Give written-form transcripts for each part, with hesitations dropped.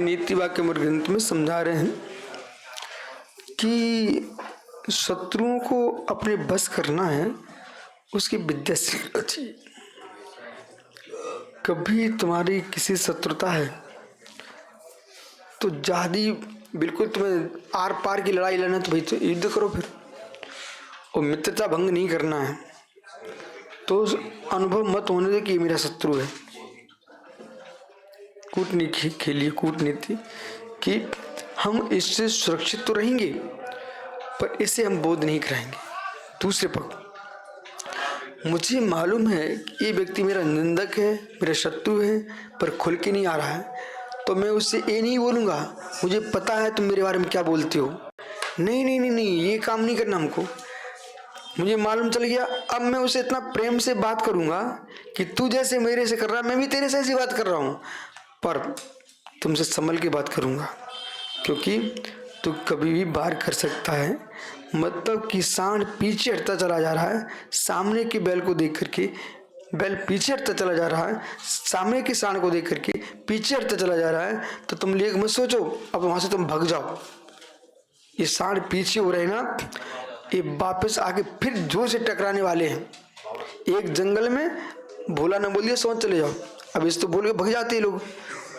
नीति वाक्य ग्रंथ में समझा रहे हैं कि शत्रुओं को अपने बस करना है, उसकी विद्या सीखना चाहिए। कभी तुम्हारी किसी शत्रुता है तो जादी बिल्कुल तुम्हें आर पार की लड़ाई लड़ना, तो भाई तो युद्ध करो फिर। और मित्रता भंग नहीं करना है तो अनुभव मत होने दे कि मेरा शत्रु है। कूटनीति खेलिए, कूटनीति कि हम इससे सुरक्षित तो रहेंगे पर इसे हम बोध नहीं कराएंगे। दूसरे पक्ष मुझे मालूम है कि ये व्यक्ति मेरा निंदक है, मेरा शत्रु है, पर खुल के नहीं आ रहा है, तो मैं उससे ये नहीं बोलूँगा मुझे पता है तुम मेरे बारे में क्या बोलते हो। नहीं नहीं नहीं नहीं, ये काम नहीं करना हमको। मुझे मालूम चल गया, अब मैं उसे इतना प्रेम से बात करूँगा कि तू जैसे मेरे से कर रहा है मैं भी तेरे से ऐसी बात कर रहा हूँ, पर तुमसे संभल के बात करूँगा क्योंकि तू कभी भी वार कर सकता है। मतलब कि सांड पीछे हटता चला जा रहा है, सामने के बैल को देख करके बैल पीछे हटता चला जा रहा है, सामने के सांड को देख करके पीछे हटता चला जा रहा है, तो तुम लेक मत सोचो अब वहां से तुम भाग जाओ। ये सांड पीछे हो रहे ना, ये वापस आके फिर जोर से टकराने वाले हैं। एक जंगल में भोला ने बोल दिया सोच चले जाओ, अब इस तो बोल के भग जाते हैं लोग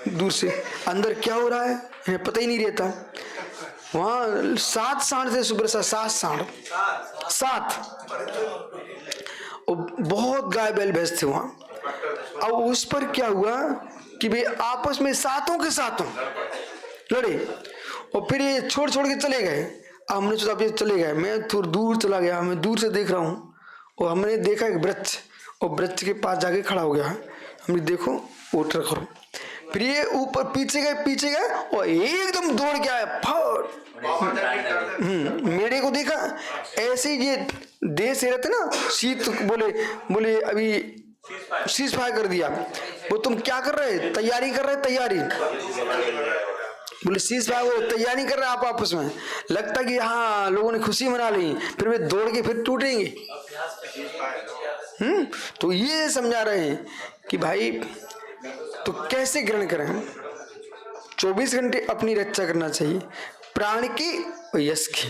दूर से, अंदर क्या हो रहा है इन्हें पता ही नहीं रहता। वहां 7 सांड थे सुबह से, 7 सांड, 7 और बहुत गाय बैल भैंस थे वहां। अब उस पर क्या हुआ कि वे आपस में सातों के सातों लड़े और फिर ये छोड़ छोड़ के चले गए। हमने सोचा अब ये चले गए, मैं थोड़ा दूर चला गया, मैं दूर से देख रहा हूँ और हमने देखा एक वृक्ष, और वृक्ष के पास जाके खड़ा हो गया। हमने देखो वोटर करो, फिर ये ऊपर पीछे गए और एकदम दौड़ के आया फट। मेरे को देखा ऐसे ये देश से रहते ना, शीत बोले अभी सीज फायर कर दिया। वो तुम क्या कर रहे, तैयारी कर रहे, तैयारी बोले सीज फायर, वो तैयारी कर रहे आप आपस में, लगता कि हाँ लोगों ने खुशी मना ली, फिर वे दौड़ के फिर टूटेंगे। तो ये समझा रहे हैं कि भाई तो कैसे ग्रहण करें। 24 घंटे अपनी रक्षा करना चाहिए, प्राण की और यश की,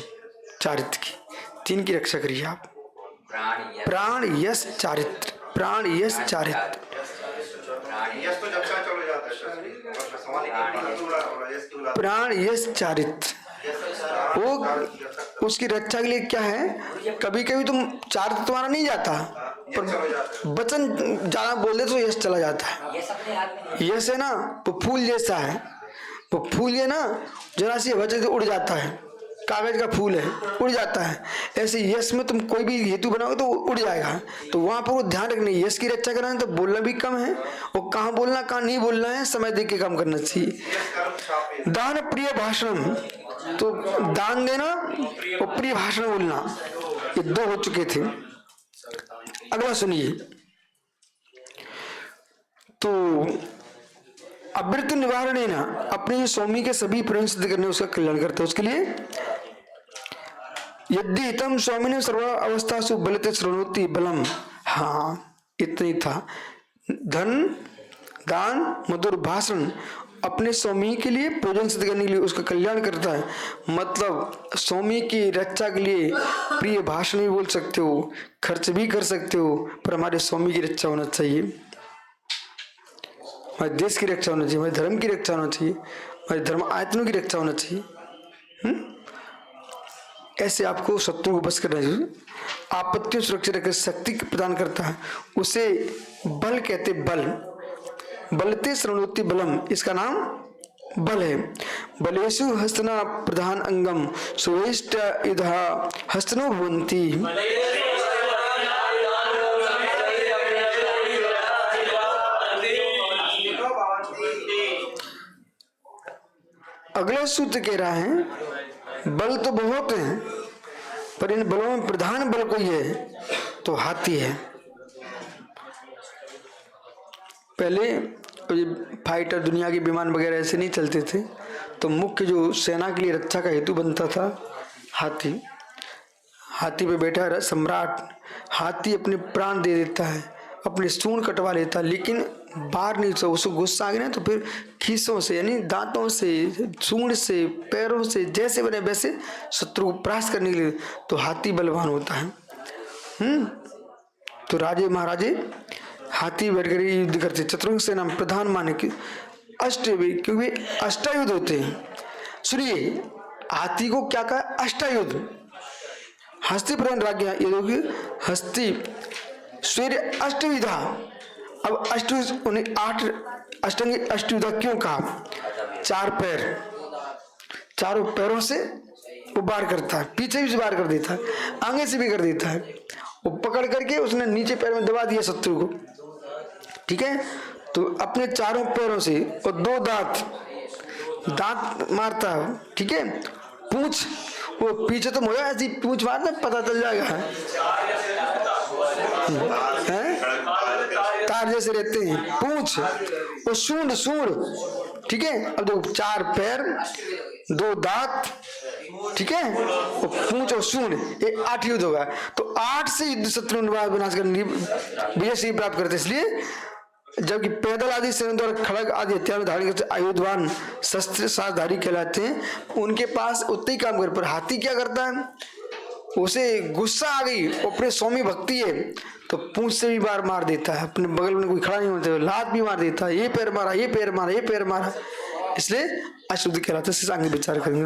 चारित्र की, 3 की रक्षा करिए आप। प्राण यश चारित्र, प्राण यश चारित्र। प्राण यश चारित्र वो उसकी रक्षा के लिए क्या है, कभी कभी तुम चारित्र तुम्हारा नहीं जाता पर वचन ज्यादा बोल दे तो यश चला जाता है। यश है ना वो फूल जैसा है, वो फूल है ना जरा सी वजह से उड़ जाता है, कागज का फूल है उड़ जाता है। ऐसे यश में तुम कोई भी हेतु बनाओगे तो उड़ जाएगा। तो वहां पर वो ध्यान रखना, यश की रक्षा करना है तो बोलना भी कम है और कहाँ बोलना कहाँ नहीं बोलना है समय देख के काम करना चाहिए। दान प्रिय भाषण, तो दान देना और प्रिय भाषण बोलना, ये 2 हो चुके थे। अगला सुनिए, तो अवृत्ति निवारण है ना, अपने स्वामी के सभी प्रेम सिद्ध करने उसका कल्याण करता है। उसके लिए यदि हितम स्वामी ने सर्व अवस्था सु बलते श्रृणोति बलम, हाँ इतना ही था। धन दान मधुर भाषण अपने स्वामी के लिए प्रयोजन सिद्ध करने के लिए उसका कल्याण करता है। मतलब स्वामी की रक्षा के लिए प्रिय भाषण भी बोल सकते हो, खर्च भी कर सकते हो, पर हमारे स्वामी की रक्षा होना चाहिए, हमारे देश की रक्षा होना चाहिए, हमारे धर्म की रक्षा होना चाहिए, हमारे धर्म आयतनों की रक्षा होना चाहिए। ऐसे आपको शत्रु को बस करना चाहिए। आपत्तियों सुरक्षित रखकर शक्ति प्रदान करता है, उसे बल कहते, बल बलते श्रृणोति बलम, इसका नाम बल है। बलेषु हस्तना प्रधान अंगम सुवेष्ट इधा हस्तनो भवन्ति। अगला सूत्र कह रहा है बल तो बहुत है पर इन बलों में प्रधान बल कोई है तो हाथी है। पहले फाइटर दुनिया के विमान वगैरह ऐसे नहीं चलते थे, तो मुख्य जो सेना के लिए रक्षा का हेतु बनता था हाथी। हाथी पे बैठा रहा सम्राट, हाथी अपने प्राण दे देता है, अपने सूंड कटवा लेता है, लेकिन बाहर नहीं, तो उसको गुस्सा आ गया ना तो फिर खीसों से यानी दांतों से, सूंड से, पैरों से, जैसे बने वैसे शत्रु को परास्त करने के लिए तो हाथी बलवान होता है। तो राजे महाराजे हाथी बैठकर युद्ध करते, शत्रुघ्न सेना में प्रधान माने कि क्योंकि अष्टायुध होते हैं। सुनिए, हाथी को क्या कहा? अष्टायुध। हस्ती प्रधान राज्ञा, ये देखिए हस्ती सूर्य अष्टविधा। अब उन्हें 8 अष्टांगी अष्टविधा क्यों कहा? 4 पैर, चारों पैरों से वो वार करता है, पीछे भी वार कर देता है, आगे से भी कर देता है। वो पकड़ करके उसने नीचे पैर में दबा दिया शत्रु को, ठीक है। तो अपने चारों पैरों से और 2 दांत मारता है, ठीक है। पूंछ, वो पीछे तो मोया ऐसी पूंछ मारना, पता चल जाएगा है? तार जैसे रहते हैं पूंछ और सूंड, ठीक है। अब देखो 4 पैर, 2 दांत, ठीक है, और पूंछ और सूंड, ये 8 युद्ध होगा। तो 8 से युद्ध शत्रु विनाश करने विजय श्री प्राप्त करते। इसलिए जबकि पैदल आदि सेना द्वारा खड़ग आदि हथियार धारण करते आयुधवान शस्त्र साधारी कहलाते हैं, उनके पास उतने ही काम कर। पर हाथी क्या करता है? उसे गुस्सा आ गई, अपने स्वामी भक्ति है तो पूंछ से भी बार मार देता है, अपने बगल में कोई खड़ा नहीं होता, लात भी मार देता है, ये पैर मारा, ये पैर मारा, ये पैर मारा। इसलिए अशुद्ध कहलाता है। आगे विचार करेंगे।